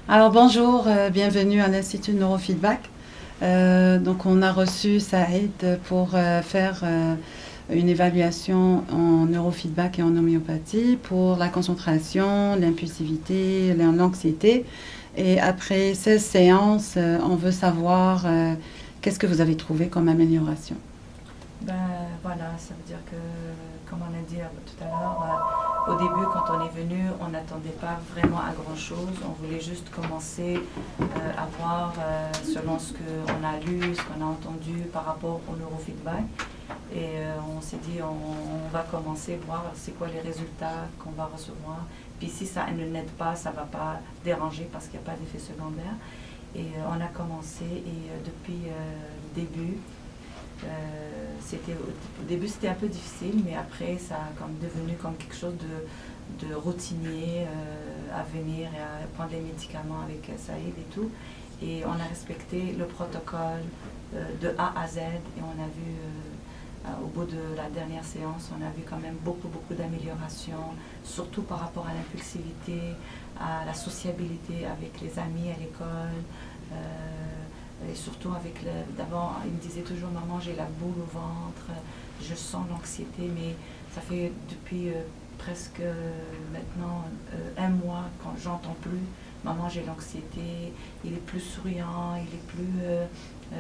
Alors bonjour, bienvenue à l'Institut de Neurofeedback. Donc on a reçu Saïd pour faire une évaluation en neurofeedback et en homéopathie pour la concentration, l'impulsivité, l'anxiété. Et après 16 séances, on veut savoir qu'est-ce que vous avez trouvé comme amélioration. Ben voilà, ça veut dire que, comme on a dit tout à l'heure, au début, quand on est venu, on n'attendait pas vraiment à grand-chose. On voulait juste commencer à voir, selon ce qu'on a lu, ce qu'on a entendu par rapport au neurofeedback. Et on s'est dit, on va commencer à voir c'est quoi les résultats qu'on va recevoir. Puis si ça ne n'aide pas, ça ne va pas déranger parce qu'il n'y a pas d'effet secondaire. Et on a commencé et depuis le début, au début c'était un peu difficile, mais après ça a comme devenu comme quelque chose de routinier à venir et à prendre les médicaments avec Saïd et tout. Et on a respecté le protocole de A à Z et on a vu au bout de la dernière séance, on a vu quand même beaucoup d'améliorations, surtout par rapport à l'impulsivité, à la sociabilité avec les amis à l'école. Et surtout avec d'abord, il me disait toujours, maman, j'ai la boule au ventre, je sens l'anxiété, mais ça fait depuis presque maintenant un mois quand j'entends plus, maman, j'ai l'anxiété, il est plus souriant, il est plus,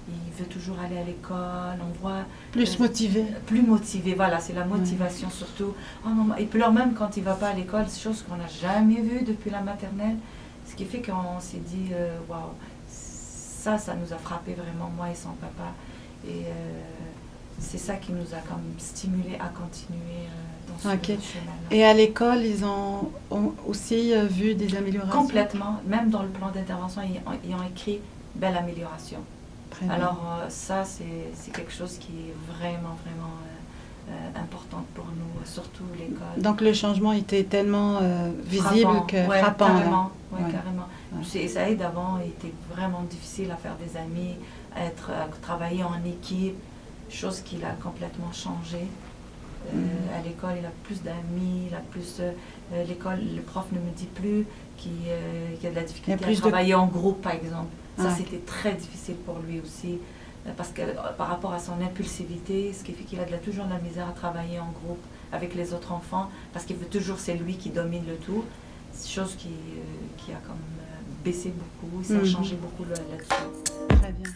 il veut toujours aller à l'école, on voit... Plus motivé. Plus motivé, voilà, c'est la motivation surtout. Oh, maman, il pleure même quand il ne va pas à l'école, chose qu'on n'a jamais vue depuis la maternelle, ce qui fait qu'on s'est dit, waouh. Ça nous a frappé vraiment, moi et son papa. Et c'est ça qui nous a comme stimulé à continuer dans ce chemin-là. Et à l'école, ils ont aussi vu des améliorations? Complètement. Même dans le plan d'intervention, ils ont écrit « belle amélioration ». Alors ça, c'est quelque chose qui est vraiment importante pour nous, surtout l'école. Donc le changement était tellement visible frappant. Carrément, carrément. Et Saïd avant était vraiment difficile à faire des amis, à travailler en équipe, chose qu'il a complètement changé. À l'école, il a plus d'amis, l'école, le prof ne me dit plus qu'il y a de la difficulté à travailler en groupe, par exemple. Ça, c'était très difficile pour lui aussi. Parce que par rapport à son impulsivité, ce qui fait qu'il a toujours de la misère à travailler en groupe avec les autres enfants, parce qu'il veut toujours, c'est lui qui domine le tout, chose qui a comme baissé beaucoup, ça a changé beaucoup là-dessus. Très bien.